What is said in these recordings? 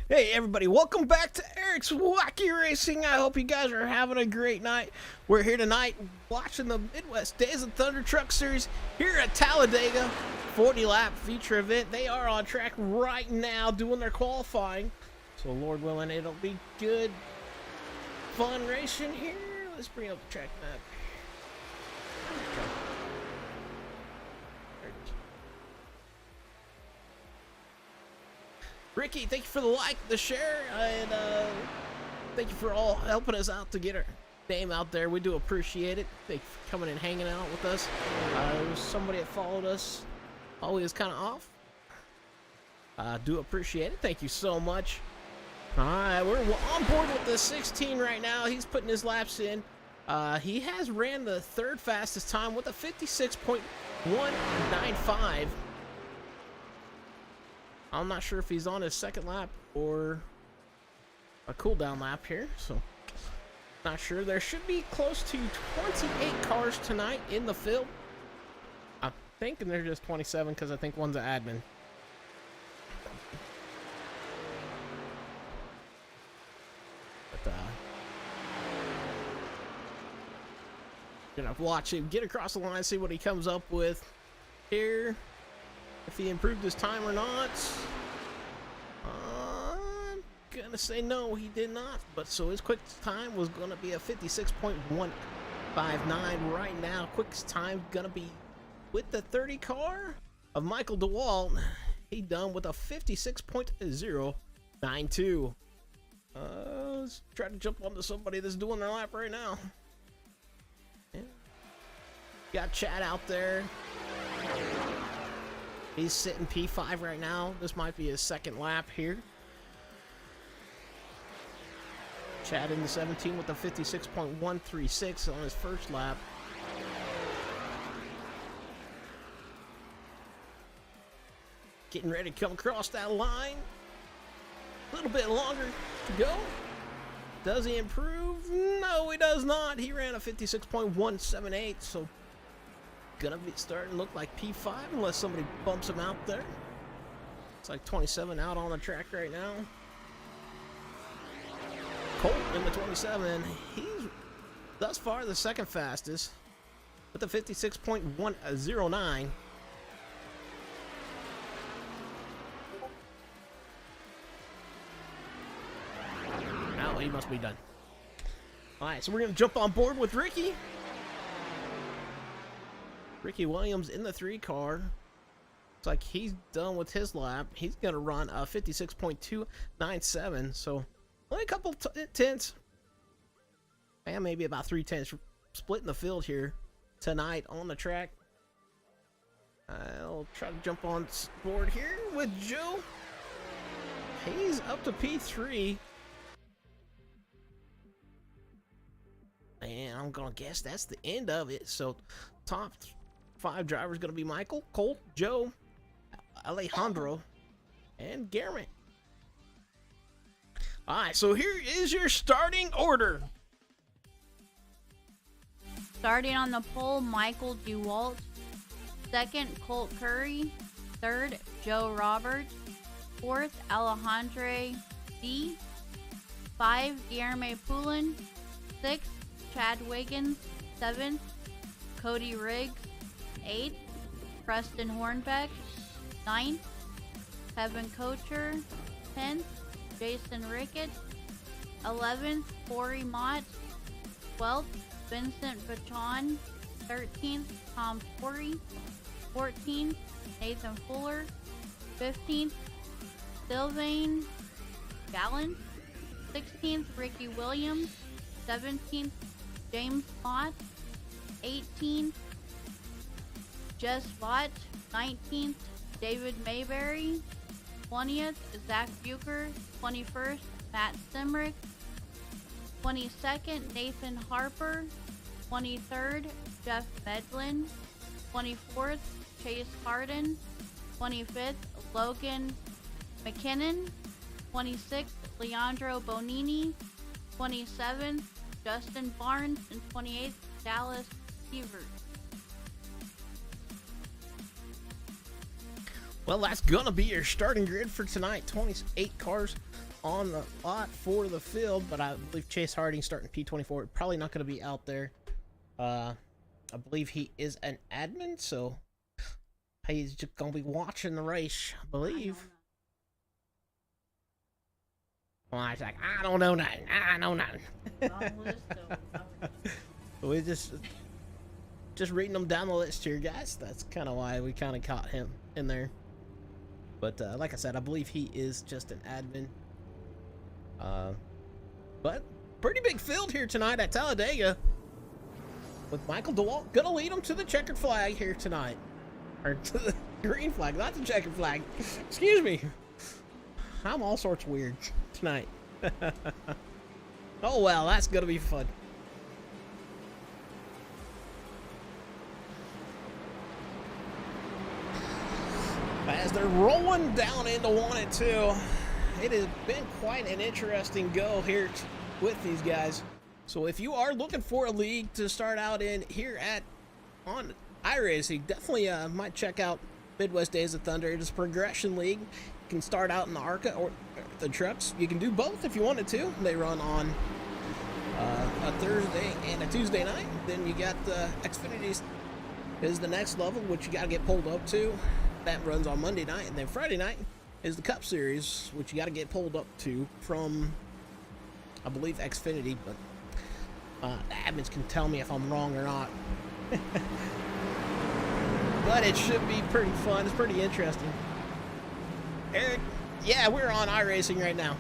Hey everybody, welcome back to Eric's Wacky Racing. I hope you guys are having a great night. We're here tonight watching the Midwest Days of Thunder Truck Series here at Talladega 40 lap feature event. They are on track right now doing their qualifying. So Lord willing, it'll be good, fun racing here. Let's bring up the track map. Okay. Ricky, thank you for the like, the share, and thank you for all helping us out to get our name out there. We do appreciate it. Thank you for coming and hanging out with us. There was somebody that followed us while we was kind of off. I do appreciate it. Thank you so much. All right, we're on board with the 16 right now. He's putting his laps in. He has ran the third fastest time with a 56.195. I'm not sure if he's on his second lap or a cool down lap here, so Not sure. There should be close to 28 cars tonight in the field. I'm thinking they're just 27 because I think one's an admin. But, gonna watch him get across the line, see what he comes up with here. If he improved his time or not. I'm gonna say no, he did not. But so his quick time was gonna be a 56.159 right now. Quickest time gonna be with the 30 car of Michael DeWalt. He done with a 56.092. Let's try to jump onto somebody that's doing their lap right now. Yeah. Got Chad out there. He's sitting P5 right now. This might be his second lap here. Chad in the 17 with a 56.136 on his first lap. Getting ready to come across that line. A little bit longer to go. Does he improve? No, he does not. He ran a 56.178, so gonna be starting to look like P5 unless somebody bumps him out there. It's like 27 out on the track right now. Colt in the 27. He's thus far the second fastest with a 56.109. Now he must be done. All right, so we're gonna jump on board with Ricky. Ricky Williams in the 3 car. Looks like he's done with his lap. He's gonna run a 56.297. So only a couple tenths, and maybe about 3 tenths split in the field here tonight on the track. I'll try to jump on board here with Joe. He's up to P3. And I'm gonna guess that's the end of it. So top 5 drivers gonna be Michael, Colt, Joe, Alejandro, and Garrett. All right, so here is your starting order. Starting on the pole, Michael DeWalt. Second, Colt Curry. Third, Joe Roberts. Fourth, Alejandro D. 5, Guillermo Poulin. 6, Chad Wiggins. 7th, Cody Riggs. 8th, Preston Hornbeck. 9th, Kevin Kocher. 10th, Jason Rickett. 11th, Corey Mott. 12th, Vincent Vachon. 13th, Tom Corey. 14th, Nathan Fuller. 15th, Sylvain Gallant. 16th, Ricky Williams. 17th, James Mott. 18th, Jess Vaught. 19th, David Mayberry. 20th, Zach Bucher. 21st, Matt Simrick. 22nd, Nathan Harper. 23rd, Jeff Medlin. 24th, Chase Harden. 25th, Logan McKinnon. 26th, Leandro Bonini. 27th, Justin Barnes. And 28th, Dallas Hebert. Well, that's gonna be your starting grid for tonight. 28 cars on the lot for the field, but I believe Chase Harding starting P24. Probably not gonna be out there. I believe he is an admin, so he's just gonna be watching the race, I believe. Well, I was like, I don't know nothing. I know nothing. We just reading them down the list here, guys. That's kind of why we kind of caught him in there. But like I said, I believe he is just an admin. But pretty big field here tonight at Talladega, with Michael DeWalt gonna lead him to the checkered flag here tonight, or to the green flag, not the checkered flag. Excuse me. I'm all sorts weird tonight. Oh well, that's gonna be fun. As they're rolling down into 1 and 2, it has been quite an interesting go here with these guys. So if you are looking for a league to start out in here on iRacing, definitely might check out Midwest Days of Thunder. It's a progression league. You can start out in the ARCA or the trucks. You can do both if you wanted to. They run on a Thursday and a Tuesday night. Then you got the Xfinity is the next level, which you got to get pulled up to. That runs on Monday night. And then Friday night is the Cup Series, which you got to get pulled up to from, I believe, Xfinity. But the admins can tell me if I'm wrong or not. But it should be pretty fun. It's pretty interesting. Eric, yeah, we're on iRacing right now.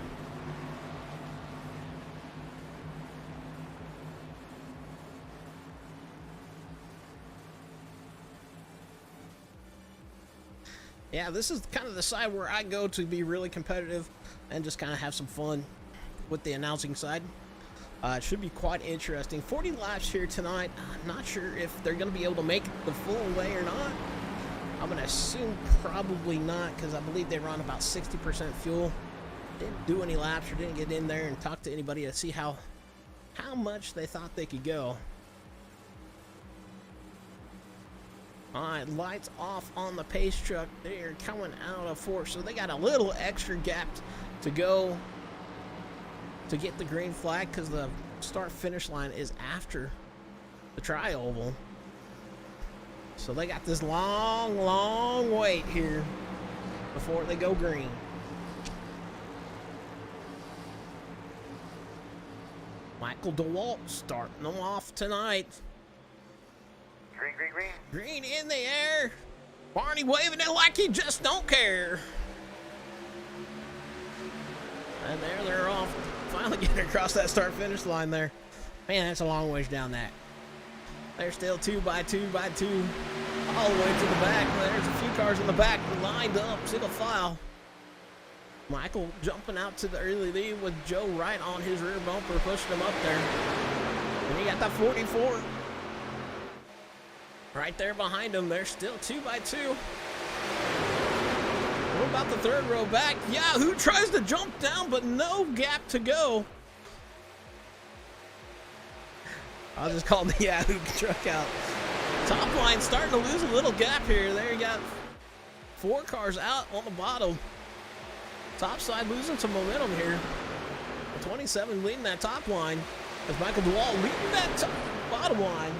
Yeah, this is kind of the side where I go to be really competitive and just kind of have some fun with the announcing side. It should be quite interesting. 40 laps here tonight. I'm not sure if they're going to be able to make it the full way or not. I'm going to assume probably not, because I believe they run about 60% fuel. Didn't do any laps or didn't get in there and talk to anybody to see how much they thought they could go. Alright, lights off on the pace truck. They're coming out of force, so they got a little extra gap to go to get the green flag, because the start-finish line is after the tri-oval. So they got this long wait here before they go green. Michael DeWalt starting them off tonight. Green, green, green. Green in the air. Barney waving it like he just don't care. And there they're off. Finally getting across that start-finish line there. Man, that's a long ways down that. They're still 2 by 2 by 2 all the way to the back. There's a few cars in the back lined up, single file. Michael jumping out to the early lead with Joe right on his rear bumper, pushing him up there. And he got that 44. Right there behind him, they're still 2 by 2. What about the third row back? Yahoo tries to jump down, but no gap to go. I'll just call the Yahoo truck out. Top line starting to lose a little gap here. There you got 4 cars out on the bottom. Top side losing some momentum here. The 27 leading that top line as Michael DeWalt leading that bottom line.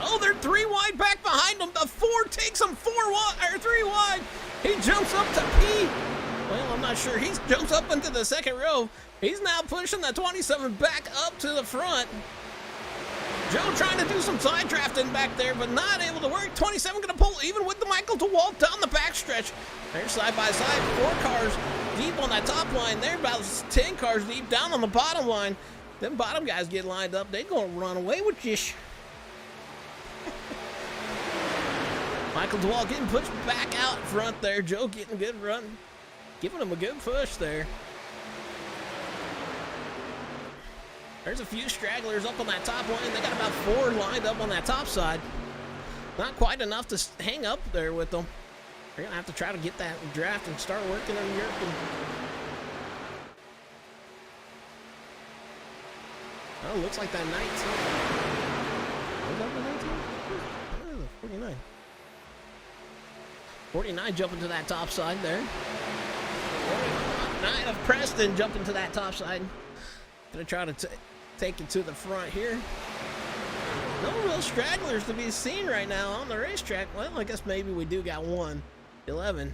Oh, they're 3 wide back behind them. The 4 takes them 4 wide, or 3 wide. He jumps up to P. Well, I'm not sure. He jumps up into the second row. He's now pushing the 27 back up to the front. Joe trying to do some side drafting back there, but not able to work. 27 going to pull even with the Michael DeWalt down the backstretch. They're side by side. 4 cars deep on that top line. They're about 10 cars deep down on the bottom line. Them bottom guys get lined up. They're going to run away with you. Michael DeWalt getting pushed back out front there. Joe getting a good run, giving him a good push there. There's a few stragglers up on that top line. They got about 4 lined up on that top side. Not quite enough to hang up there with them. They're going to have to try to get that draft and start working on Europe. Oh, looks like that 19. Was that the 19? Oh, the 49. 49 jumping to that top side there. 49 of Preston jumping to that top side. Gonna try to take it to the front here. No real stragglers to be seen right now on the racetrack. Well, I guess maybe we do got one. 11.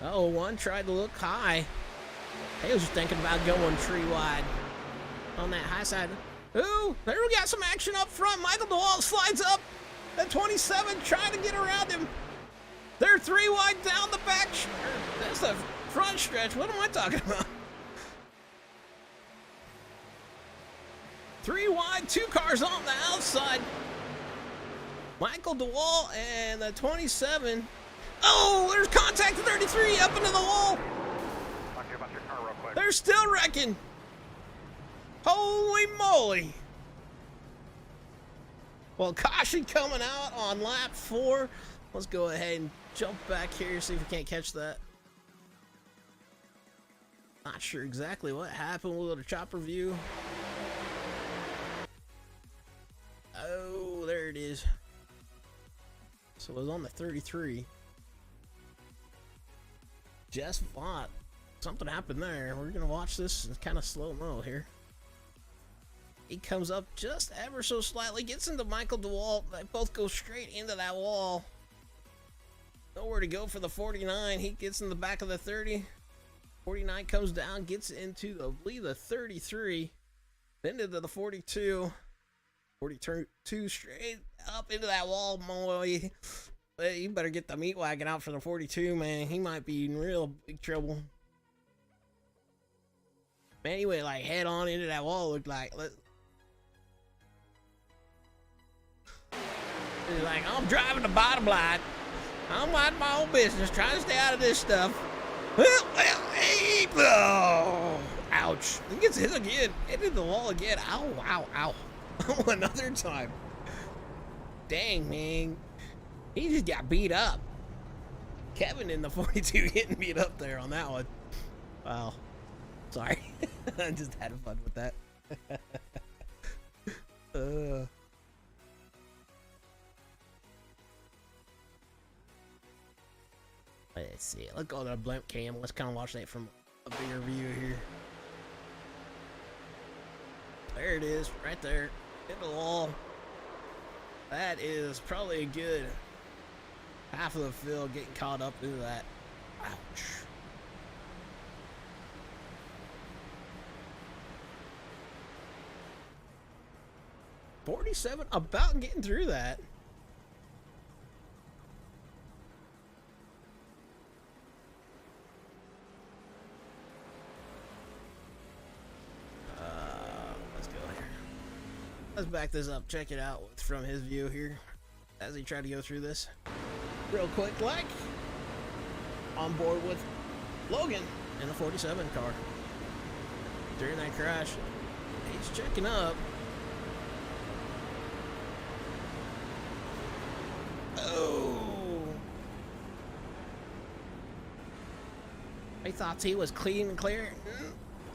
Oh, one tried to look high. He was just thinking about going 3 wide on that high side. Ooh, there we got some action up front. Michael DeWalt slides up. That 27 trying to get around him. They're 3 wide down the back. That's the front stretch. What am I talking about? 3 wide, 2 cars on the outside. Michael DeWalt and the 27. Oh, there's contact 33 up into the wall. Watch your car real quick. They're still wrecking. Holy moly. Well, caution coming out on lap 4. Let's go ahead and jump back here, see if we can't catch that. Not sure exactly what happened. We'll go to chopper view. Oh, there it is. So it was on the 33. Just thought something happened there. We're gonna watch this in kind of slow-mo here. He comes up just ever so slightly, gets into Michael DeWalt. They both go straight into that wall. Nowhere to go for the 49. He gets in the back of the 30. 49 comes down, gets into, I believe, the 33. Then into the 42. 42 straight up into that wall, boy. You better get the meat wagon out for the 42, man. He might be in real big trouble. Man, he went like head on into that wall, looked like. He's like, I'm driving the bottom line. I'm minding my own business, trying to stay out of this stuff. Oh, ouch. He gets hit again. Hit in the wall again. Ow, ow, ow. Another time. Dang, man. He just got beat up. Kevin in the 42 getting beat up there on that one. Wow. Sorry. I just had fun with that. Let's see. Let's go to the blimp cam. Let's kind of watch that from a bigger view here. There it is, right there. Hit the wall. That is probably a good half of the field getting caught up into that. Ouch. $47, about getting through that. Let's go here. Let's back this up, check it out from his view here as he tried to go through this. Real quick, like, on board with Logan in the 47 car. During that crash, he's checking up. Oh! He thought he was clean and clear.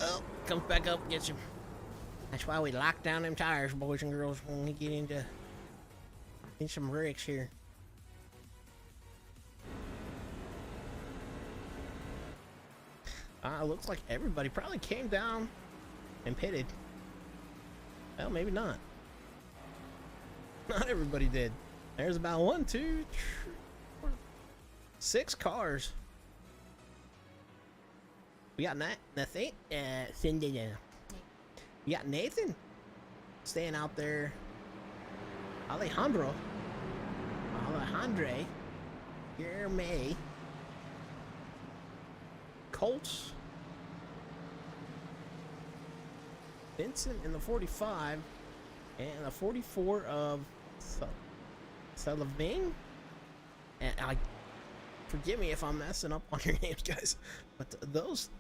Oh, comes back up and gets him. That's why we lock down them tires, boys and girls, when we get into some wrecks here. Looks like everybody probably came down and pitted. Well, maybe not. Not everybody did. There's about 1, 2, 3, 4, 6 cars. We got Nathan. We got Nathan staying out there. Alejandre. Jeremy. Colts. Vincent in the 45. And the 44 of Sullivan. And forgive me if I'm messing up on your names, guys. But those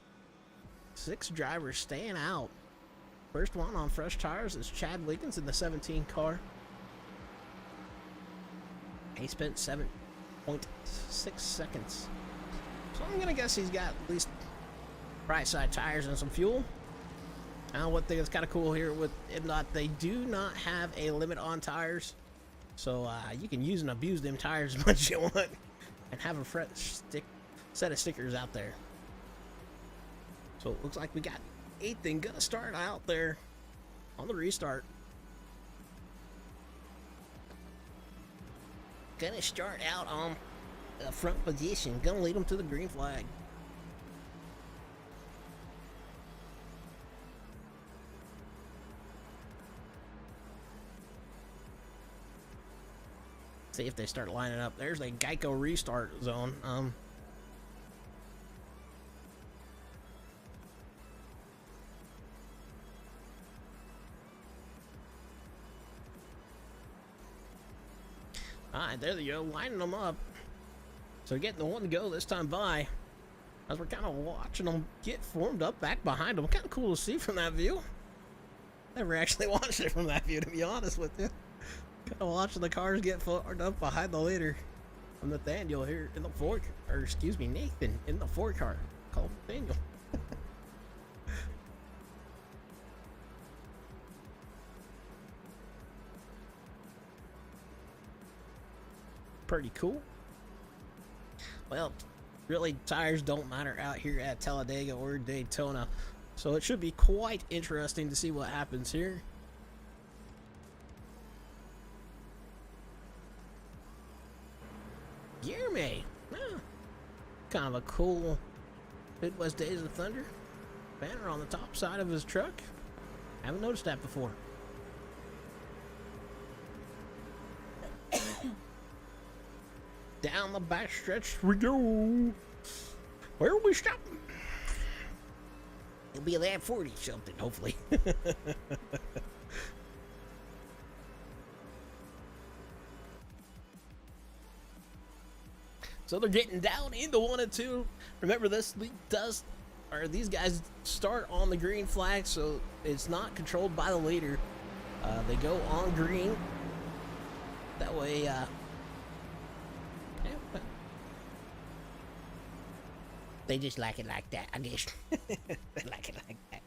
6 drivers staying out. First one on fresh tires is Chad Wiggins in the 17 car. He spent 7.6 seconds. So I'm gonna guess he's got at least right side tires and some fuel. One thing that's kind of cool here with IMDOT, they do not have a limit on tires. So you can use and abuse them tires as much as you want and have a fresh set of stickers out there. So it looks like we got Ethan gonna start out there on the restart. Gonna start out on the front position. Gonna lead them to the green flag. See if they start lining up. There's a Geico restart zone. Alright, there they go, lining them up. So getting the one to go this time by, as we're kind of watching them get formed up back behind them. Kind of cool to see from that view. Never actually watched it from that view, to be honest with you. Kind of watching the cars get formed up behind the leader. I'm Nathaniel here in the four, or excuse me, Nathan in the 4-car. Call Nathaniel. Pretty cool. Well, really, tires don't matter out here at Talladega or Daytona, so it should be quite interesting to see what happens here. Guillermo, kind of a cool Midwest Days of Thunder banner on the top side of his truck. Haven't noticed that before. Down the back stretch we go. Where will we stop? It'll be that 40 something, hopefully. So they're getting down into 1 and 2. Remember, this league does, or these guys start on the green flag, so it's not controlled by the leader. They go on green. That way, yeah, they just like it like that, I guess. They like it like that.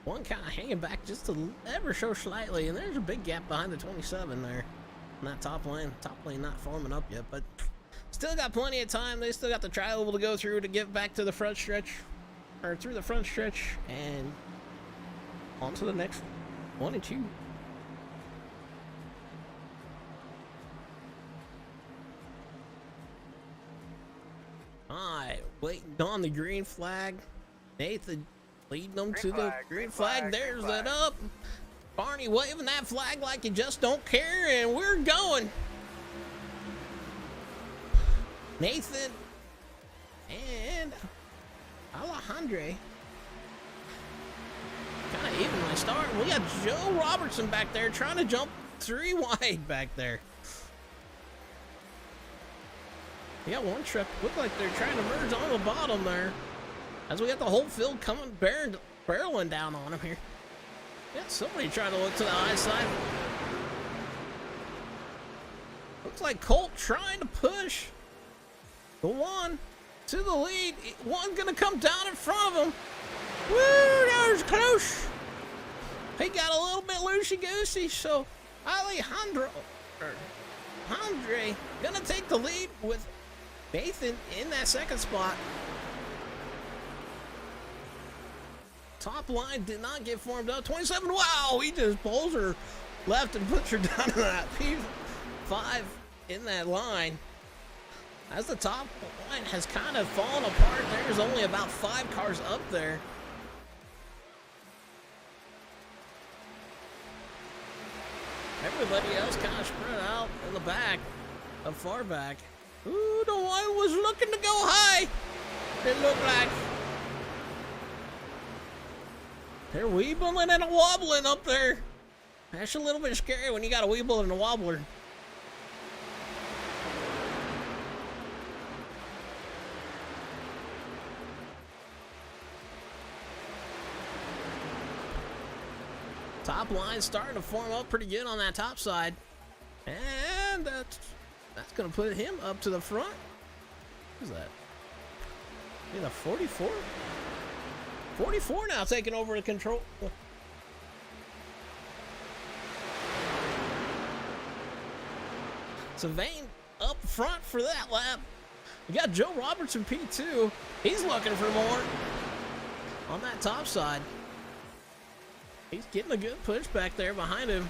One kind of hanging back just ever so slightly, and there's a big gap behind the 27 there. And that top lane not forming up yet, but still got plenty of time. They still got the tri-oval to go through to get back to the front stretch, or through the front stretch, and on to the next 1 and 2. Alright, waiting on the green flag. Nathan leading them to the green flag. There's that up. Barney waving that flag like you just don't care, and we're going. Nathan and Alejandro kind of evenly start. We got Joe Robertson back there trying to jump 3 wide back there. We got one truck look like they're trying to merge on the bottom there, as we got the whole field coming barreling down on him here. Got somebody trying to look to the high side. Looks like Colt trying to push the one to the lead. One gonna come down in front of him. Woo, that was close. He got a little bit loosey-goosey, so Andre gonna take the lead with Nathan in that second spot. Top line did not get formed up. 27, wow, he just pulls her left and puts her down to that P5 in that line. As the top line has kind of fallen apart, there's only about 5 cars up there. Everybody else kind of spread out in the back, up far back. Ooh, the one was looking to go high. It looked like. They're weebling and a wobbling up there. That's a little bit scary when you got a weeble and a wobbler. Top line starting to form up pretty good on that top side. And that's going to put him up to the front. Who's that? Is that 44? 44 now taking over the control. Sylvain up front for that lap. We got Joe Robertson P2. He's looking for more on that top side. He's getting a good push back there behind him.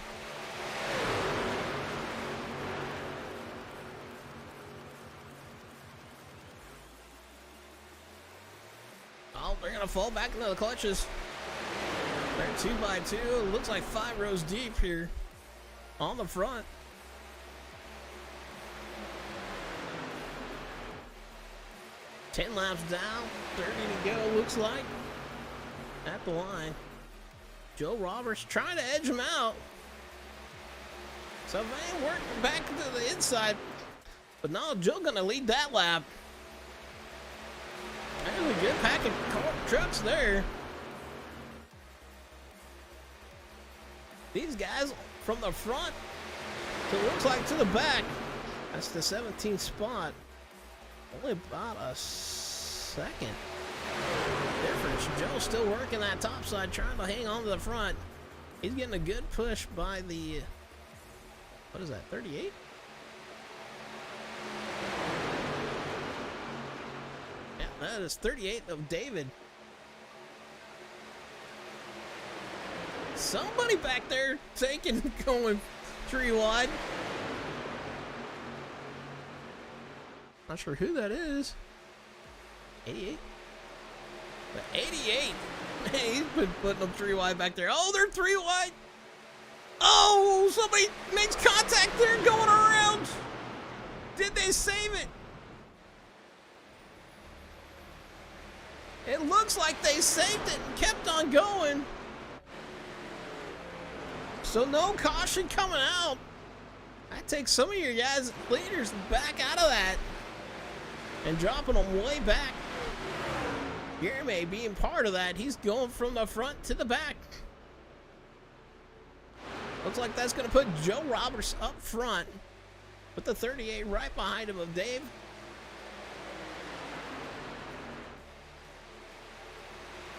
Oh, they're gonna fall back into the clutches. They're 2 by 2. Looks like 5 rows deep here on the front. Ten laps down, 30 to go. Looks like at the line. Joe Roberts trying to edge him out. Sylvain working back to the inside, but now Joe gonna lead that lap. There's a good pack of trucks there. these guys from the front to looks like to the back. That's the 17th spot. Only about a second difference. Joe's still working that top side, trying to hang on to the front. He's getting a good push by the, what is that, 38? Yeah, that is 38 of David. Somebody back there going 3 wide. Not sure who that is. 88? But 88. Man, he's been putting them 3 wide back there. Oh, they're 3 wide. Oh, somebody makes contact there going around. Did they save it? It looks like they saved it and kept on going. So no caution coming out. That takes some of your guys' leaders back out of that and dropping them way back. Jeremy being part of that, he's going from the front to the back. Looks like that's going to put Joe Roberts up front with the 38 right behind him of Dave.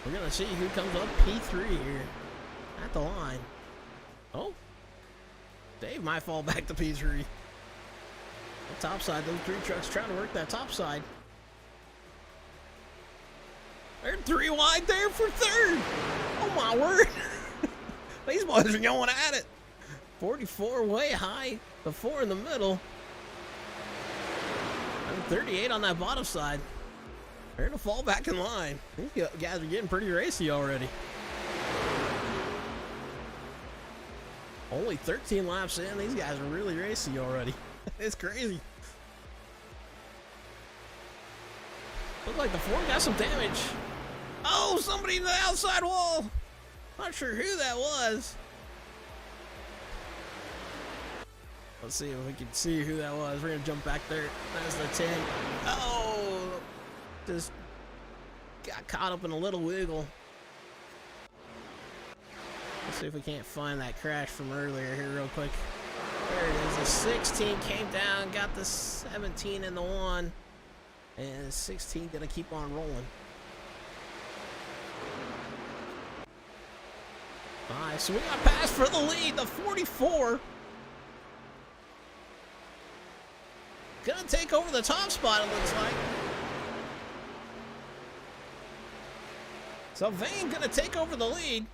We're going to see who comes up P3 here at the line. Oh, Dave might fall back to P3. The top side, those 3 trucks trying to work that top side. They're 3 wide there for 3rd. Oh my word. These boys are going at it. 44 way high, the 4 in the middle. And 38 on that bottom side. They're gonna fall back in line. These guys are getting pretty racy already. Only 13 laps in, these guys are really racy already. It's crazy. Look like the 4 got some damage. Oh, somebody in the outside wall. Not sure who that was. Let's see if we can see who that was. We're gonna jump back there. That's the 10. Oh, just got caught up in a little wiggle. Let's see if we can't find that crash from earlier here real quick. There it is. The 16 came down, got the 17 in the 1, and 16 gonna keep on rolling. Alright, so we got passed for the lead, the 44. Gonna take over the top spot, it looks like. So Vane gonna take over the lead.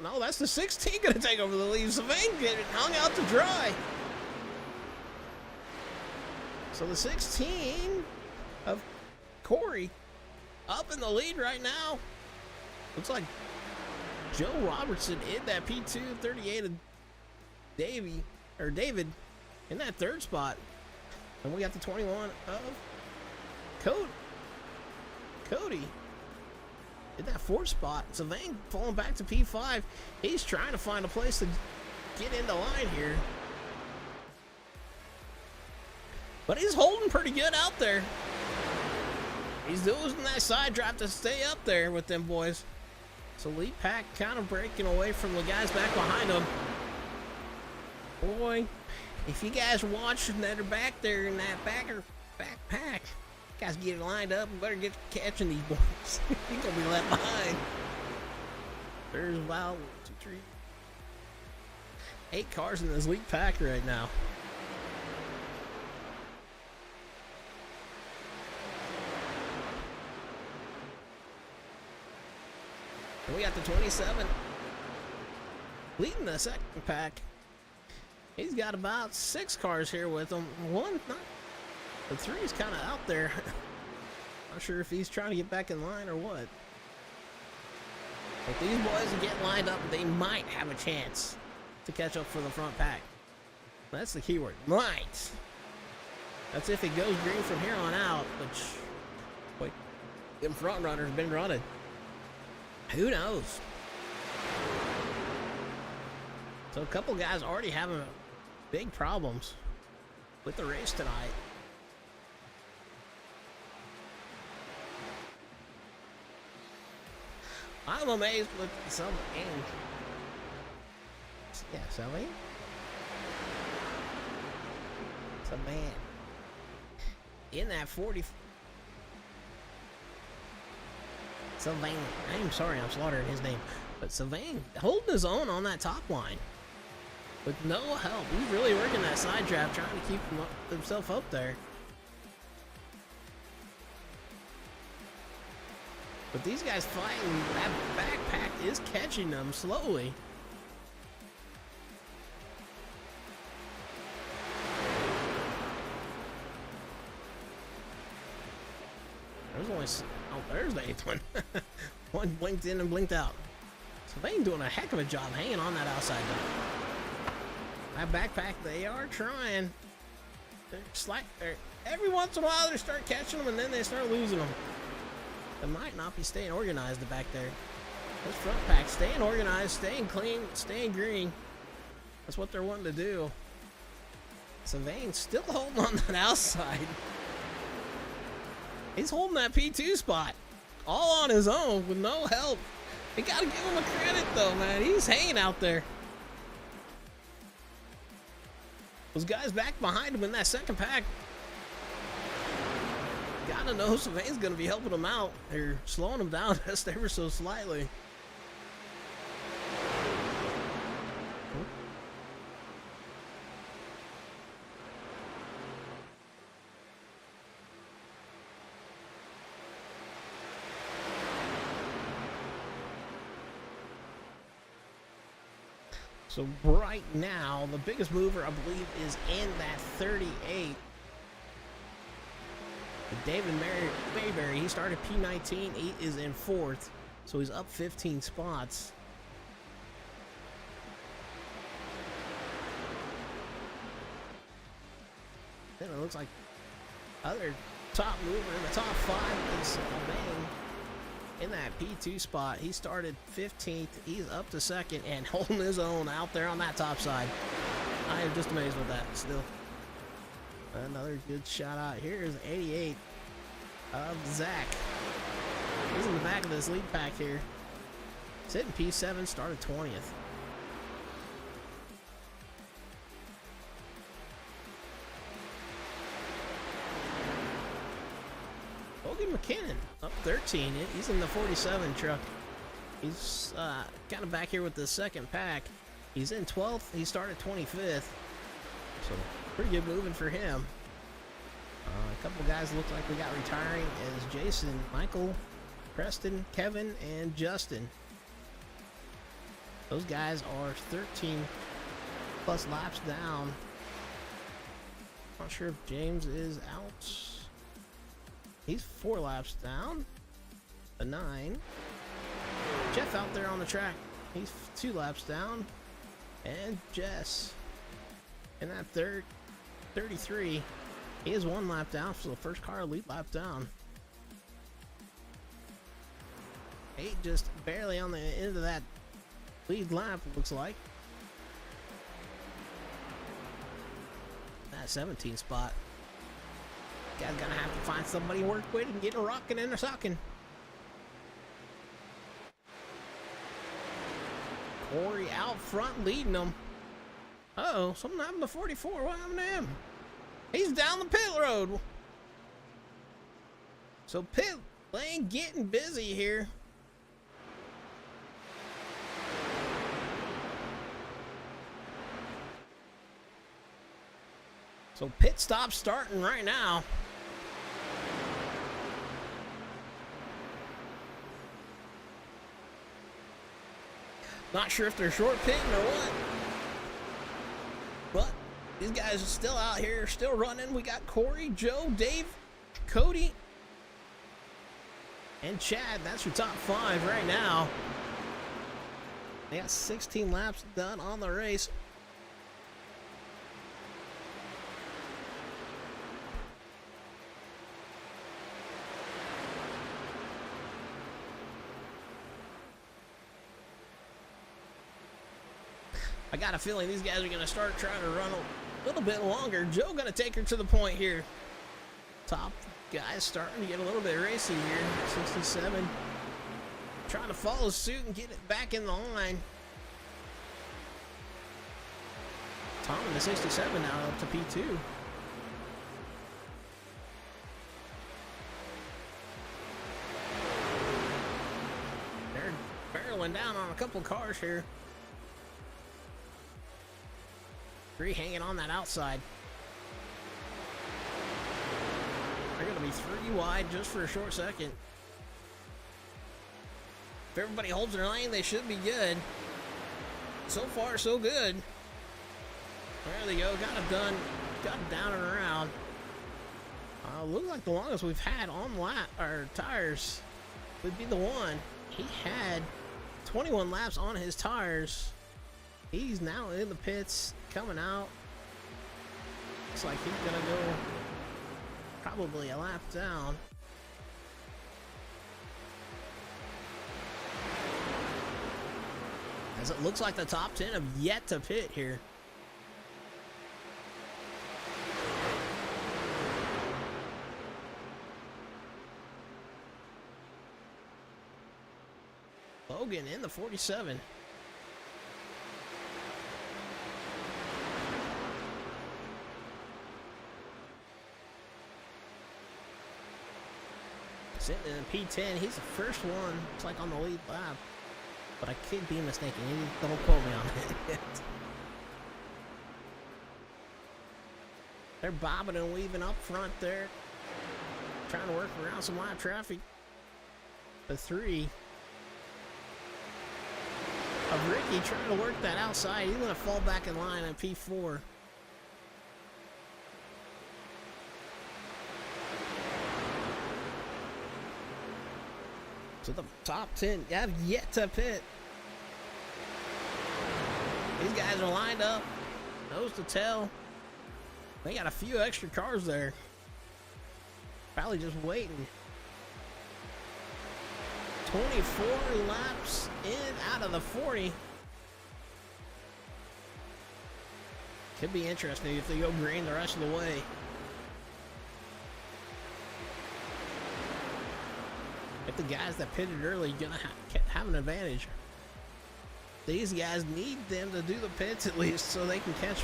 No, that's the 16 gonna take over the lead. Sylvain getting hung out to dry. So the 16 of Corey up in the lead right now. Looks like Joe Robertson in that P2, 38 of David in that 3rd spot. And we got the 21 of Cody. In that 4th spot. Sylvain falling back to P5. He's trying to find a place to get into line here. But he's holding pretty good out there. He's doing that side drop to stay up there with them boys. So Lead Pack kind of breaking away from the guys back behind him. Boy, if you guys are watching that are back there in that backpack, guys get it lined up and better get catching these boys. He's gonna be left behind. There's about 1, 2, 3, 8 cars in this lead pack right now. And we got the 27 leading the 2nd pack. He's got about 6 cars here with him. The 3's kind of out there. Not sure if he's trying to get back in line or what. But these boys are getting lined up. They might have a chance to catch up for the front pack. That's the keyword. Might. That's if it goes green from here on out, which, wait, them front runners been running. Who knows? So a couple guys already having big problems with the race tonight. I'm amazed with some Yeah, Sylvain. Sylvain. In that 40. Sylvain. I'm sorry, I'm slaughtering his name. But Sylvain holding his own on that top line. With no help. He's really working that side draft, trying to keep himself up there. But these guys fighting, that backpack is catching them slowly. There's only, oh, there's the 8th one. One blinked in and blinked out. So they ain't doing a heck of a job hanging on that outside door. That backpack, they are trying. They're every once in a while they start catching them and then they start losing them. They might not be staying organized back there. Those front packs staying organized, staying clean, staying green. That's what they're wanting to do. Sylvain's still holding on that outside. He's holding that P2 spot all on his own with no help. You gotta give him a credit though, man. He's hanging out there. Those guys back behind him in that second pack. Gotta know Sylvain's gonna be helping him out. They're slowing him down just ever so slightly. So right now, the biggest mover, I believe, is in that 38. David Mayberry, he started P19. He is in 4th, so he's up 15 spots. Then it looks like other top mover in the top 5 is Sylvain. In that P2 spot, he started 15th. He's up to 2nd and holding his own out there on that top side. I am just amazed with that still. Another good shot out. Here is 88 of Zach. He's in the back of this lead pack here. Sitting P7, started 20th. McKinnon up 13. He's in the 47 truck. He's kind of back here with the second pack. He's in 12th. He started 25th. So pretty good moving for him. A couple guys look like we got retiring as Jason, Michael, Preston, Kevin, and Justin. Those guys are 13 plus laps down. Not sure if James is out. He's 4 laps down. A 9. Jeff out there on the track. He's 2 laps down. And Jess in that 33. He is 1 lap down for the first car lead lap down. 8 just barely on the end of that lead lap, looks like. That 17 spot. Guy's gonna have to find somebody to work with and get a rocking and a socking. Corey out front leading them. Uh-oh, something happened to 44. What happened to him? He's down the pit road. So pit lane getting busy here. So pit stop starting right now. Not sure if they're short pitting or what. But these guys are still out here, still running. We got Corey, Joe, Dave, Cody, and Chad. That's your top 5 right now. They got 16 laps done on the race. I got a feeling these guys are going to start trying to run a little bit longer. Joe going to take her to the point here. Top guys starting to get a little bit racy here. 67. Trying to follow suit and get it back in the line. Tom in the 67 now up to P2. They're barreling down on a couple cars here. 3 hanging on that outside. They're going to be 3 wide just for a short second. If everybody holds their lane, they should be good. So far, so good. There they go. Got it done. Got it down and around. Looks like the longest we've had on our tires would be the one. He had 21 laps on his tires. He's now in the pits, coming out. Looks like he's gonna go probably a lap down. As it looks like the top 10 have yet to pit here. Logan in the 47. Sitting in P10, he's the first one. It's like on the lead lap. But I could be mistaken. Don't quote me on it. They're bobbing and weaving up front there. Trying to work around some live traffic. The 3 of Ricky trying to work that outside. He's going to fall back in line at P4. So the top 10 have yet to pit. These guys are lined up, nose to tail. They got a few extra cars there. Probably just waiting. 24 laps in out of the 40. Could be interesting if they go green the rest of the way. If the guys that pitted early gonna have an advantage. These guys need them to do the pits at least so they can catch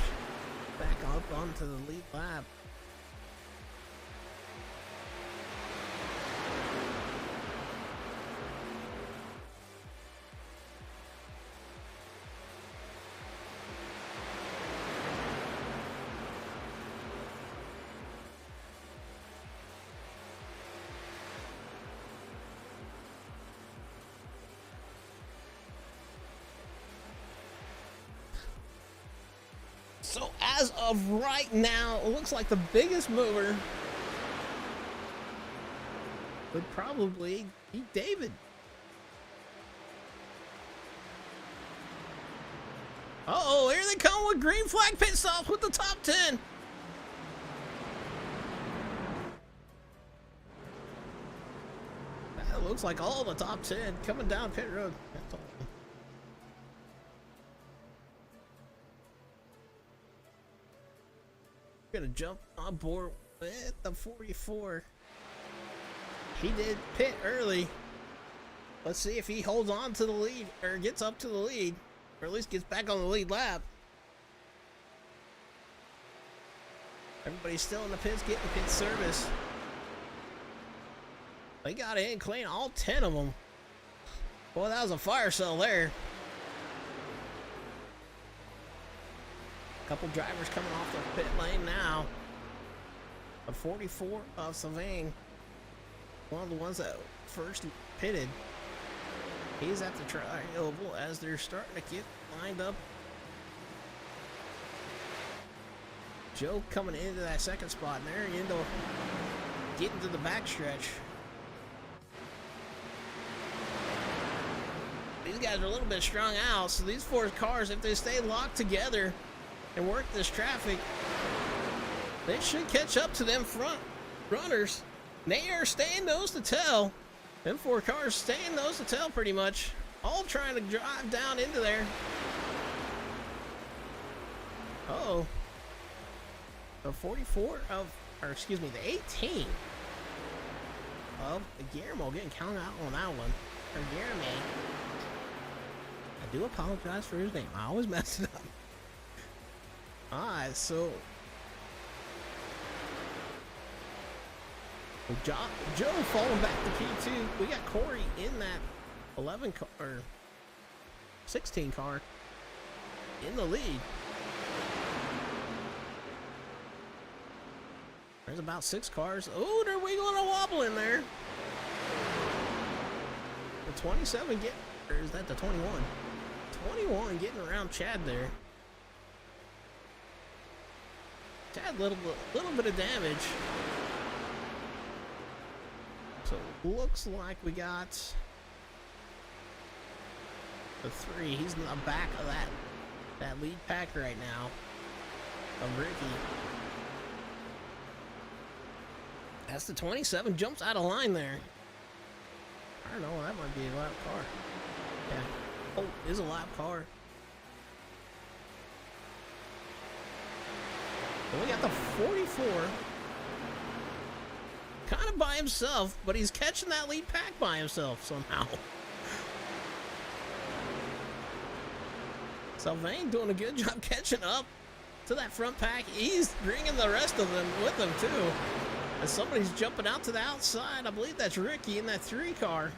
back up onto the lead lap. So as of right now, it looks like the biggest mover would probably be David. Uh-oh, here they come with green flag pit stops with the top 10. That looks like all the top 10 coming down pit road. That's all. Gonna jump on board with the 44. He did pit early. Let's see if he holds on to the lead or gets up to the lead, or at least gets back on the lead lap. Everybody's still in the pits getting pit service. They got in clean, all 10 of them. Boy, that was a fire sale there. Couple drivers coming off the pit lane now. A 44 of Sylvain, one of the ones that first pitted. He's at the tri-oval as they're starting to get lined up. Joe coming into that second spot, and they're getting to the backstretch. These guys are a little bit strung out, so these 4 cars, if they stay locked together and work this traffic, they should catch up to them front runners. They are staying nose to tail. Them 4 cars staying nose to tail pretty much. All trying to drive down into there. Uh-oh. The 44 of, or excuse me, the 18 of Guillermo getting counted out on that one. Or Guillermo. I do apologize for his name. I always mess it up. Alright, so Joe falling back to P2. We got Corey in that 11 car, or 16 car in the lead. There's about 6 cars. Oh, they're wiggling a wobble in there. The 27 or is that the 21? 21 getting around Chad there. Chad, little bit of damage. So it looks like we got the 3. He's in the back of that lead pack right now of Ricky. That's the 27. Jumps out of line there. I don't know. That might be a lap car. Yeah. Oh, it is a lap car. And we got the 44. Kind of by himself, but he's catching that lead pack by himself somehow. Sylvain doing a good job catching up to that front pack. He's bringing the rest of them with him too. And somebody's jumping out to the outside. I believe that's Ricky in that 3 car.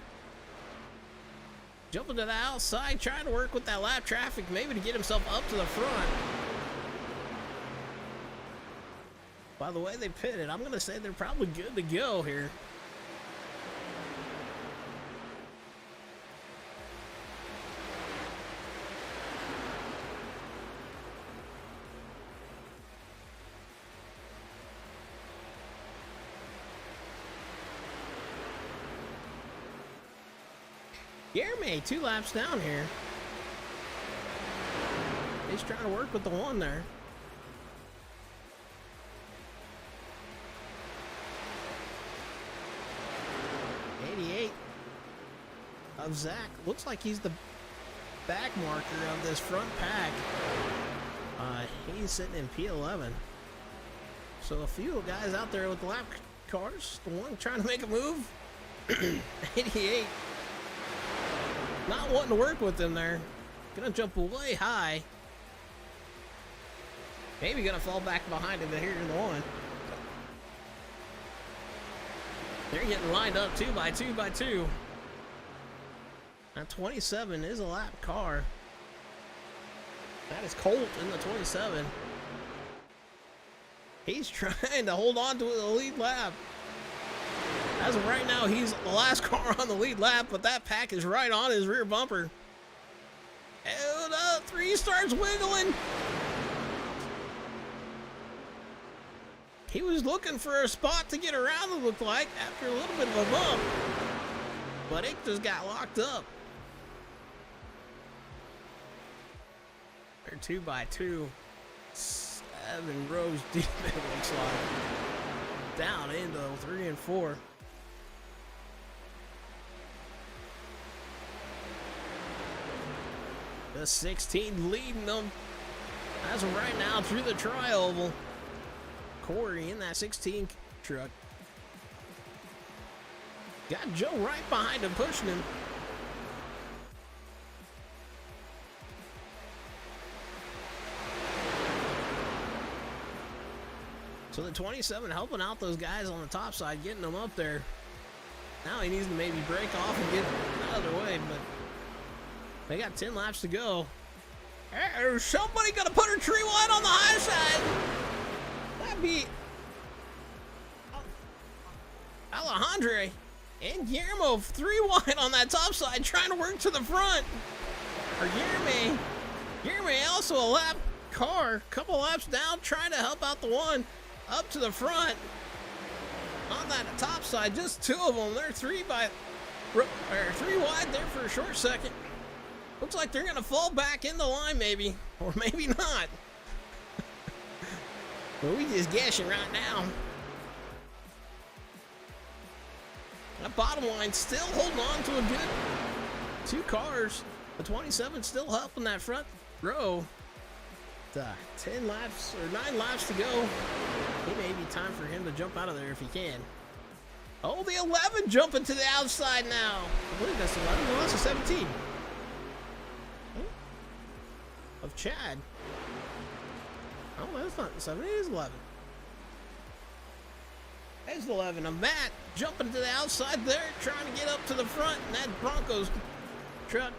Jumping to the outside, trying to work with that lap traffic, maybe to get himself up to the front. By the way they pitted, I'm going to say they're probably good to go here. Jeremy, 2 laps down here. He's trying to work with the 1 there. Of Zach. Looks like he's the back marker of this front pack. He's sitting in P11. So a few guys out there with lap cars. The 1 trying to make a move. 88. Not wanting to work with them there. Gonna jump way high. Maybe gonna fall back behind him here in the 1. They're getting lined up 2 by 2 by 2. That 27 is a lap car. That is Colt in the 27. He's trying to hold on to the lead lap. As of right now, he's the last car on the lead lap, but that pack is right on his rear bumper. And the 3 starts wiggling. He was looking for a spot to get around, it looked like, after a little bit of a bump. But it just got locked up. They're 2 by 2. 7 rows deep, it looks like. Down into 3 and 4. The 16 leading them as of right now through the tri-oval. Corey in that 16 truck. Got Joe right behind him, pushing him. So the 27 helping out those guys on the top side, getting them up there. Now he needs to maybe break off and get out of their way, but they got 10 laps to go. Is somebody gonna put a tree wide on the high side? That'd be Alejandro and Guillermo 3 wide on that top side, trying to work to the front. Or Guillermo also a lap car, couple laps down, trying to help out the 1 up to the front on that top side. Just 2 of them. They're 3 wide there for a short second. Looks like they're gonna fall back in the line, maybe, or maybe not. But we just guessing right now. That bottom line still holding on to a good 2 cars. The 27 still helping that front row. 10 laps or 9 laps to go. It may be time for him to jump out of there if he can. Oh, the 11 jumping to the outside now. I believe that's 11. No, that's a 17. Of Chad. Oh, that's not the 7. It is 11. It's 11. And Matt jumping to the outside there, trying to get up to the front, and that Broncos truck.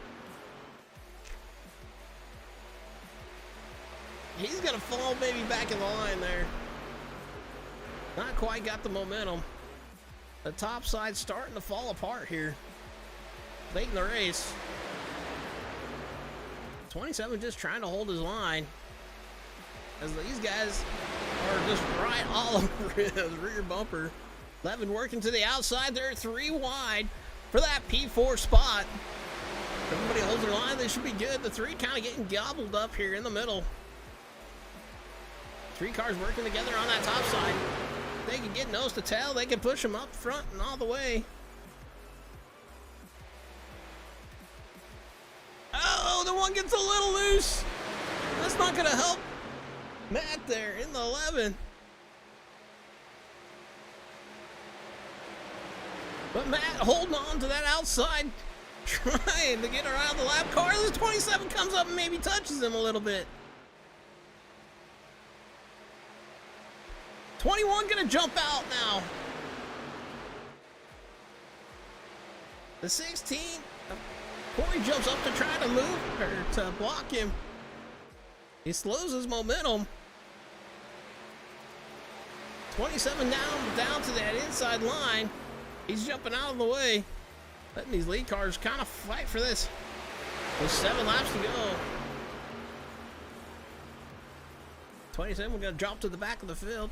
He's going to fall maybe back in the line there. Not quite got the momentum. The top side's starting to fall apart here. Late in the race. 27 just trying to hold his line. As these guys are just right all over his rear bumper. 11 working to the outside. They're 3 wide for that P4 spot. Everybody holds their line. They should be good. The 3 kind of getting gobbled up here in the middle. 3 cars working together on that top side. They can get nose to tail. They can push them up front and all the way. Oh, the one gets a little loose. That's not going to help Matt there in the 11. But Matt holding on to that outside, trying to get around the lap car. The 27 comes up and maybe touches him a little bit. 21 gonna jump out now. The 16, Corey jumps up to try to move or to block him. He slows his momentum. 27 down to that inside line. He's jumping out of the way, letting these lead cars kind of fight for this. With 7 laps to go. 27 gonna drop to the back of the field.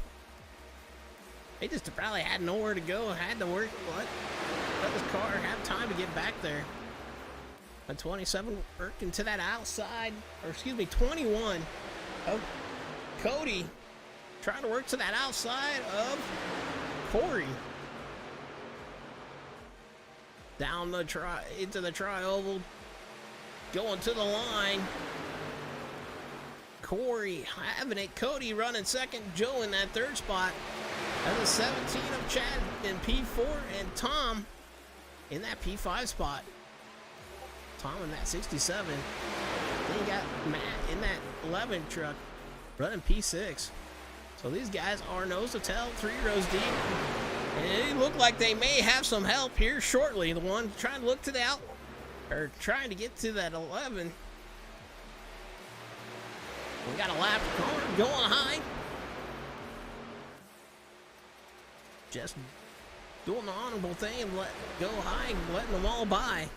He just probably had nowhere to go, had to work, let his car have time to get back there. A 27 working to that outside, or excuse me, 21 of Cody trying to work to that outside of Corey. Down the into the tri-oval, going to the line. Corey having it, Cody running second, Joe in that 3rd spot. That's a 17 of Chad in P4 and Tom in that P5 spot. Tom in that 67. Then you got Matt in that 11 truck running P6. So these guys are nose to tail, 3 rows deep. And it look like they may have some help here shortly. The one trying to look to the out, or trying to get to that 11. We got a lap car going high. Just doing the honorable thing and let go high and letting them all by.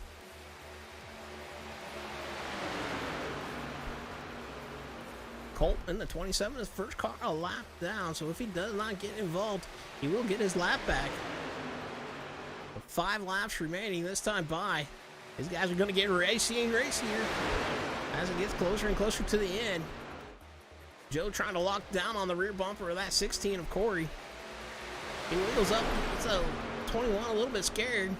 Colt in the 27, his first car a lap down, so if he does not get involved, he will get his lap back. With 5 laps remaining this time by. These guys are going to get racier and racier as it gets closer and closer to the end. Joe trying to lock down on the rear bumper of that 16 of Corey. He wiggles up, so 21 a little bit scared.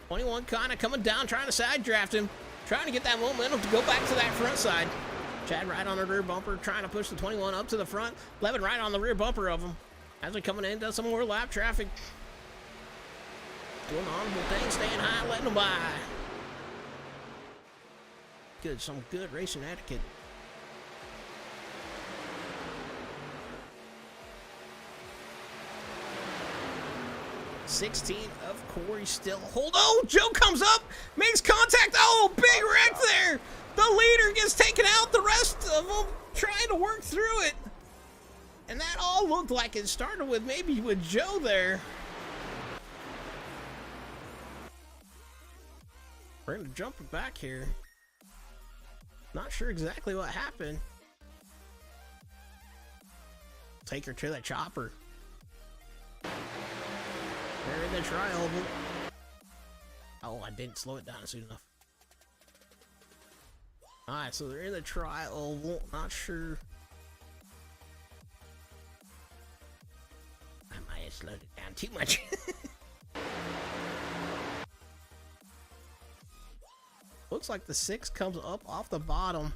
21 kind of coming down, trying to side draft him, trying to get that momentum to go back to that front side. Chad right on the rear bumper, trying to push the 21 up to the front. 11 right on the rear bumper of him. As they're coming in, does some more lap traffic. Doing the honorable thing, staying high, letting them by. Good, some good racing etiquette. (16) of Corey still hold. Oh, Joe comes up, makes contact. Oh, big wreck there. The leader gets taken out. The rest of them trying to work through it. And that all looked like it started with maybe with Joe there. We're going to jump it back here. Not sure exactly what happened. Take her to the chopper. They're in the tri-oval. Oh, I didn't slow it down soon enough. Alright, so they're in the tri-oval. Not sure. I might have slowed it down too much. Looks like the 6 comes up off the bottom.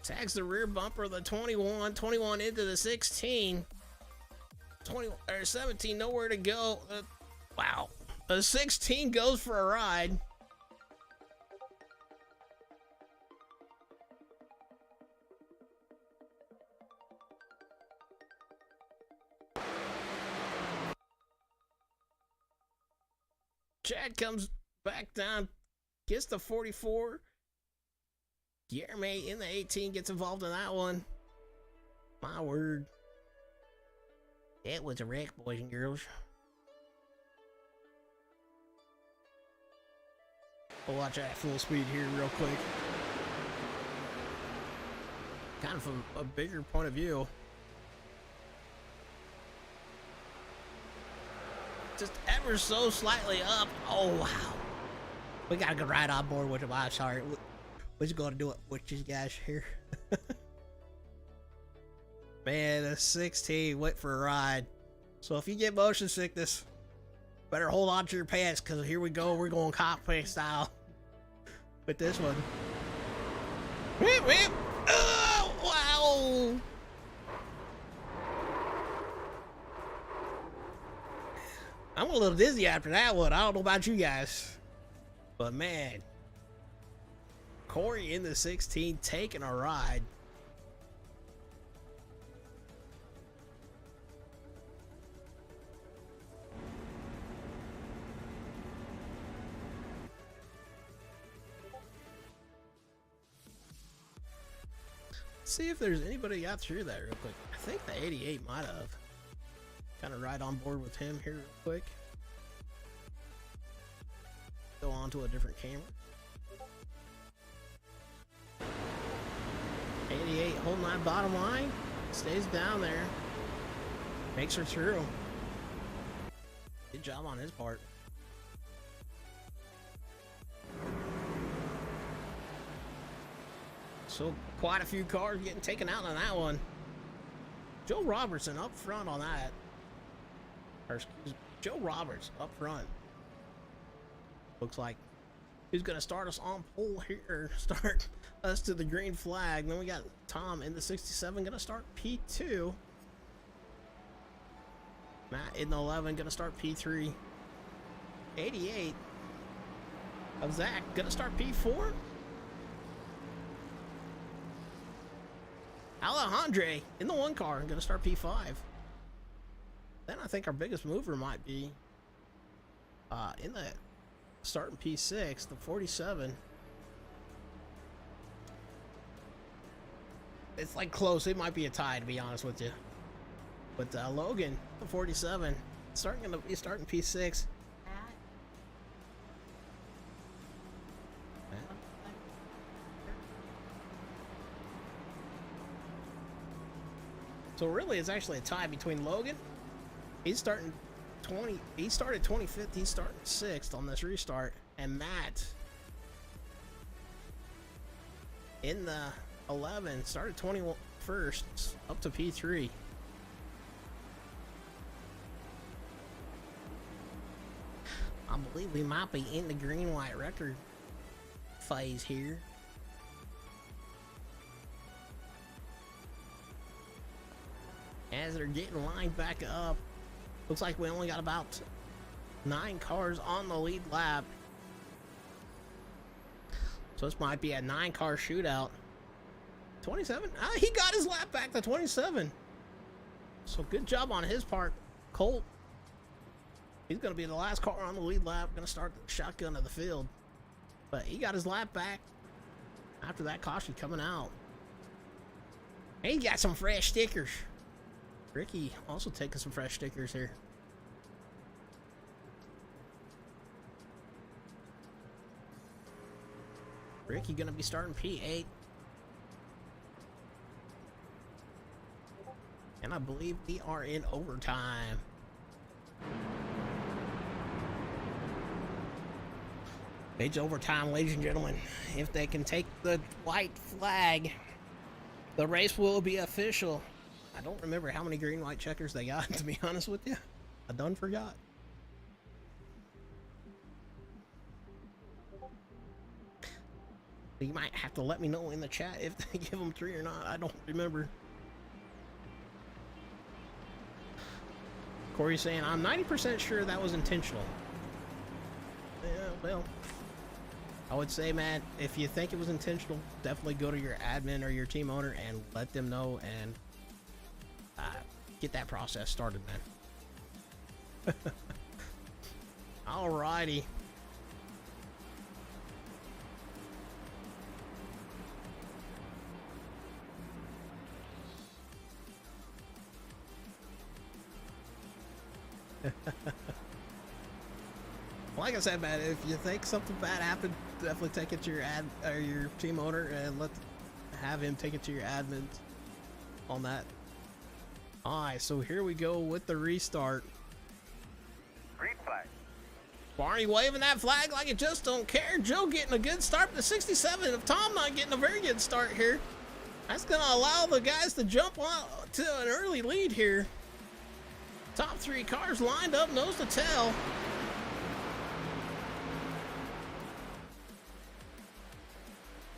Tags the rear bumper of the 21. 21 into the 16. 17, nowhere to go. Wow. The 16 goes for a ride. Chad comes back down, gets the 44. Guillermo in the 18 gets involved in that one. My word. That was a wreck, boys and girls. We'll watch that full speed here real quick. Kind of from a bigger point of view. Just ever so slightly up. Oh, wow. We gotta go right on board with him. I'm sorry. We're just gonna do it with these guys here. Man, the 16 went for a ride. So if you get motion sickness, better hold on to your pants, because here we go. We're going cockpit style with this one. Whip, whip. Oh, wow. I'm a little dizzy after that one. I don't know about you guys. But man, Corey in the 16 taking a ride. Let's see if there's anybody got through that real quick. I think the 88 might have. Kind of right on board with him here real quick. Go on to a different camera. 88 holding that bottom line. Stays down there. Makes her through. Good job on his part. So quite a few cars getting taken out on that one. Joe Robertson up front on that. Or excuse me, Joe Roberts up front. Looks like he's gonna start us on pole here, start us to the green flag. Then we got Tom in the 67 gonna start P2. Matt in the 11 gonna start P3. 88 of Zach gonna start P4. Alejandre in the 1 car gonna start P5. Then I think our biggest mover might be in the starting P6, the 47. It's like close. It might be a tie, to be honest with you. But Logan, the 47, starting P6. So really, it's actually a tie between Logan. He started 25th. He's starting 6th on this restart, and Matt in the 11 started 21st up to P3. I believe we might be in the green-white record phase here. As they're getting lined back up, looks like we only got about 9 cars on the lead lap. So this might be a 9-car shootout. 27? He got his lap back to 27. So good job on his part. Colt, he's going to be the last car on the lead lap. Going to start the shotgun of the field. But he got his lap back after that caution coming out. And he got some fresh stickers. Ricky also taking some fresh stickers here. Ricky gonna be starting P8. And I believe we are in overtime. It's overtime, ladies and gentlemen. If they can take the white flag, the race will be official. I don't remember how many green-white checkers they got, to be honest with you. I done forgot. You might have to let me know in the chat if they give them 3 or not. I don't remember. Corey's saying, I'm 90% sure that was intentional. Yeah, well, I would say, man, if you think it was intentional, definitely go to your admin or your team owner and let them know and get that process started, man. Alrighty. Like I said, man, if you think something bad happened, definitely take it to your your team owner and have him take it to your admins on that. Alright, so here we go with the restart. Green flag. Barney waving that flag like it just don't care. Joe getting a good start to 67. If Tom not getting a very good start here, that's gonna allow the guys to jump on to an early lead here. Top three cars lined up, nose to tail.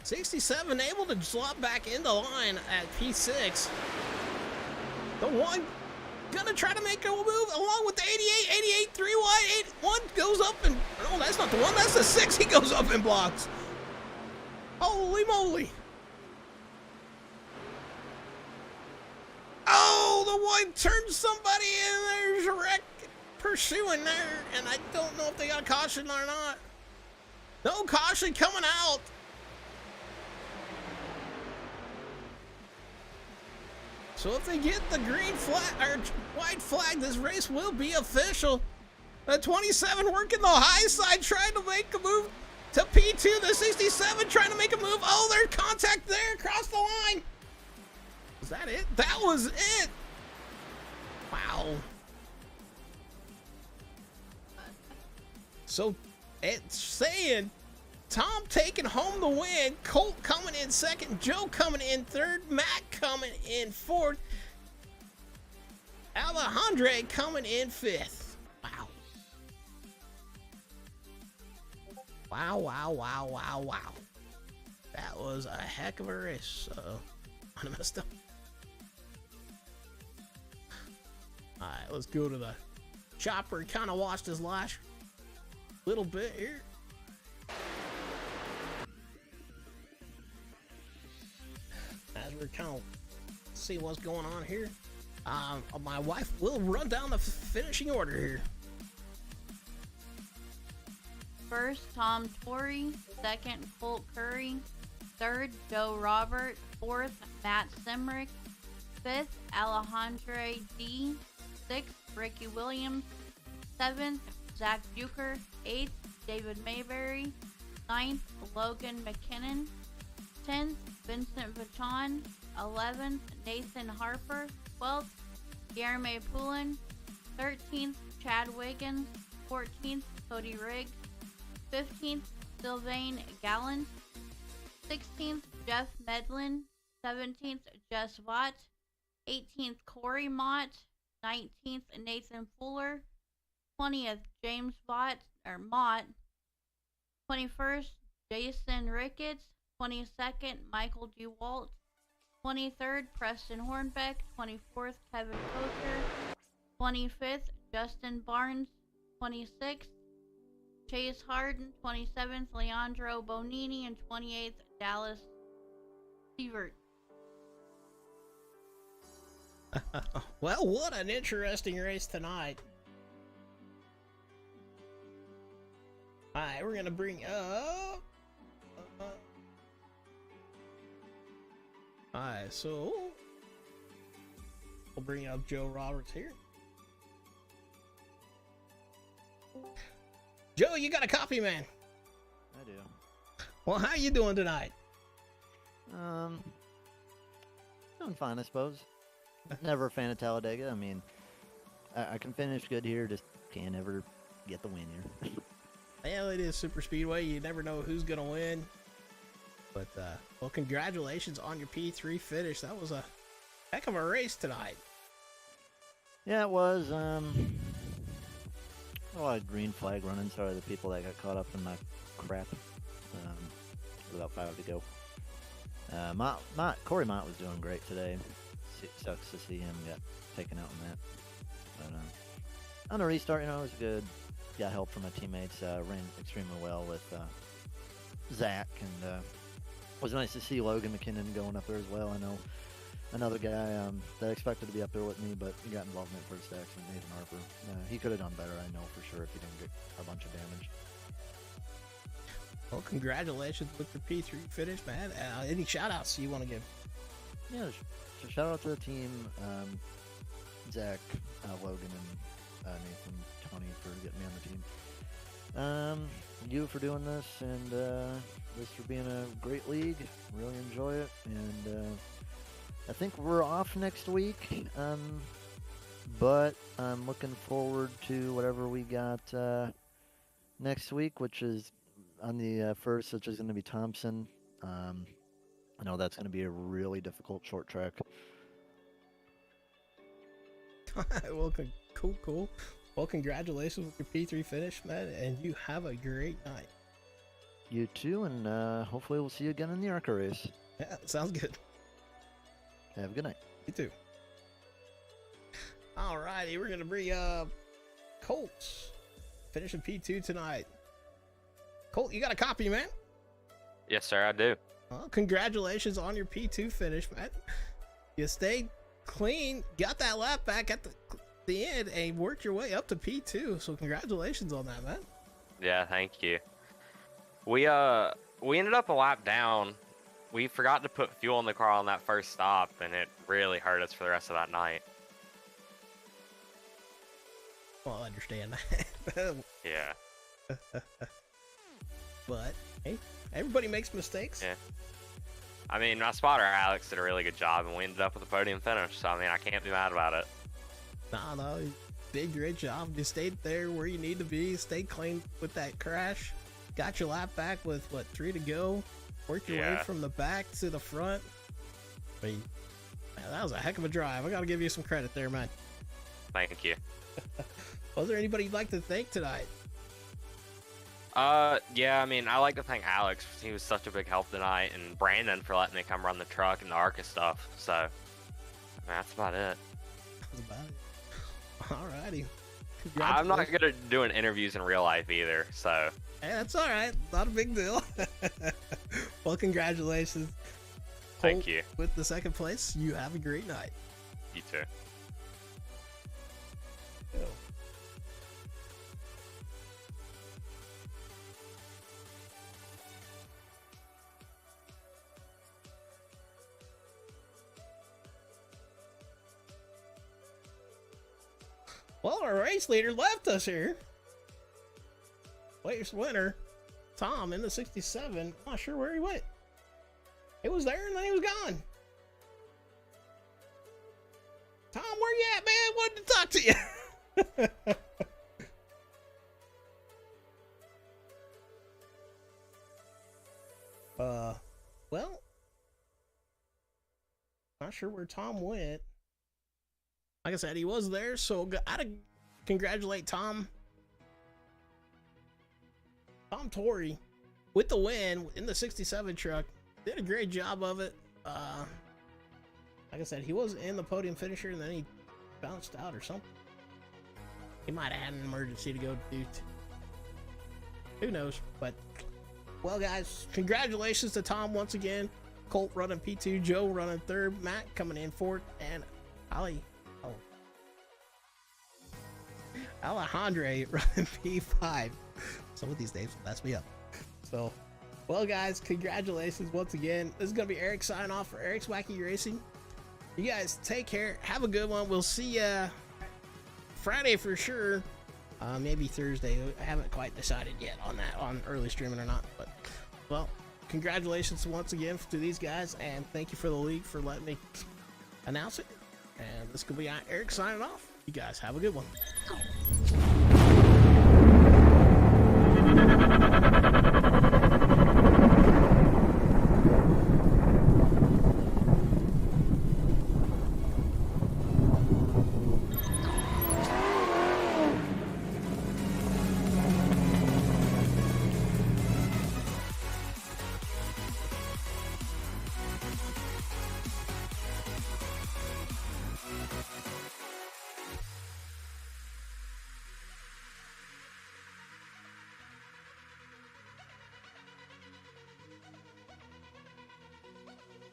'67 able to slot back into line at P6. The one gonna try to make a move along with the 88, 3 wide, 1 goes up and, no, that's not the one, that's the 6, he goes up and blocks. Holy moly. Oh, the one turns somebody and there's a wreck pursuing there, and I don't know if they got a caution or not. No caution coming out. So if they get the green flag or white flag, this race will be official. The 27 working the high side, trying to make a move to P2. The 67 trying to make a move. Oh, there's contact there across the line. Was that it? That was it. Wow. So it's saying Tom taking home the win, Colt coming in second, Joe coming in third, Matt coming in fourth, Alejandro coming in fifth. Wow. Wow, wow, wow, wow, wow. That was a heck of a race. I messed up. Alright, let's go to the chopper. Kind of watched his last little bit here. As we're kind of see what's going on here, my wife will run down the finishing order here. First, Tom Torrey. Second, Colt Curry. Third, Joe Robert. Fourth, Matt Simrick. Fifth, Alejandro D. Sixth, Ricky Williams. Seventh, Zach Bucher. Eighth, David Mayberry. Ninth, Logan McKinnon. 10th, Vincent Vachon. 11th, Nathan Harper. 12th, Jeremy Poulin. 13th, Chad Wiggins. 14th, Cody Riggs. 15th, Sylvain Gallant. 16th, Jeff Medlin. 17th, Jess Watt. 18th, Corey Mott. 19th, Nathan Fuller. 20th, James Mott. 21st, Jason Ricketts. 22nd, Michael DeWalt. 23rd, Preston Hornbeck. 24th, Kevin Kocher. 25th, Justin Barnes. 26th, Chase Harden. 27th, Leandro Bonini. And 28th, Dallas Sievert. Well, what an interesting race tonight. Alright, we're gonna bring up alright, so we'll bring up Joe Roberts here. Joe, you got a copy, man. I do. Well, how you doing tonight? Doing fine, I suppose. Never a fan of Talladega. I mean, I can finish good here, just can't ever get the win here. Well, it is super speedway. You never know who's gonna win. But well, congratulations on your P3 finish. That was a heck of a race tonight. Yeah, it was. A lot of green flag running. Sorry to the people that got caught up in my crap. About 5 to go. Corey Mott was doing great today. Sucks to see him get taken out in that. But on the restart, it was good. Got help from my teammates. Ran extremely well with Zach, and it was nice to see Logan McKinnon going up there as well. I know another guy that I expected to be up there with me, but he got involved in that first accident, Nathan Harper. He could have done better, I know for sure, if he didn't get a bunch of damage. Well, congratulations with your P3 finish, man. Any shout-outs you want to give? Yeah, shout out to the team, Zach, Logan, Nathan, Tony for getting me on the team. You for doing this, and this for being a great league. Really enjoy it, and I think we're off next week. But I'm looking forward to whatever we got next week, which is on the first, which is going to be Thompson. I know that's going to be a really difficult short track. Well, cool. Well, congratulations with your P3 finish, man, and you have a great night. You too, and hopefully we'll see you again in the ARCA race. Yeah, sounds good. Have a good night. You too. Alrighty, we're gonna bring Colts finishing P2 tonight. Colt, you got a copy, man? Yes, sir, I do. Well, congratulations on your P2 finish, man. You stayed clean, got that lap back at the end, and worked your way up to P2. So congratulations on that, man. Yeah, thank you. We ended up a lap down. We forgot to put fuel in the car on that first stop, and it really hurt us for the rest of that night. Well, I understand that. Yeah. But hey, everybody makes mistakes. Yeah. I mean, my spotter Alex did a really good job, and we ended up with a podium finish. So I mean, I can't be mad about it. No, you did a great job. You stayed there where you need to be. Stayed clean with that crash. Got your lap back with, 3 to go. Worked your way from the back to the front. I mean, man, that was a heck of a drive. I got to give you some credit there, man. Thank you. Was there anybody you'd like to thank tonight? Yeah, I mean, I like to thank Alex. He was such a big help tonight, and Brandon for letting me come run the truck and the ARCA stuff. So, I mean, that's about it. That's about it. Alrighty. I'm not good at doing interviews in real life either, so. Hey, that's alright. Not a big deal. Well, congratulations. Thank you. With the second place, you have a great night. You too. Ew. Well, our race leader left us here. Latest winner, Tom, in the 67. I'm not sure where he went. He was there and then he was gone. Tom, where you at, man? Wanted to talk to you. Well, not sure where Tom went. Like I said, he was there, so gotta congratulate Tom. Tom Torrey with the win in the 67 truck. Did a great job of it. Like I said, he was in the podium finisher and then he bounced out or something. He might have had an emergency to go do. Who knows? But, well, guys, congratulations to Tom once again. Colt running P2, Joe running third, Matt coming in fourth, and Alejandro running P5. Some of these names will mess me up. So, well, guys, congratulations once again. This is going to be Eric signing off for Eric's Wacky Racing. You guys take care. Have a good one. We'll see ya Friday for sure. Maybe Thursday. I haven't quite decided yet on that, on early streaming or not. But, well, congratulations once again to these guys. And thank you for the league for letting me announce it. And this could be Eric signing off. You guys have a good one.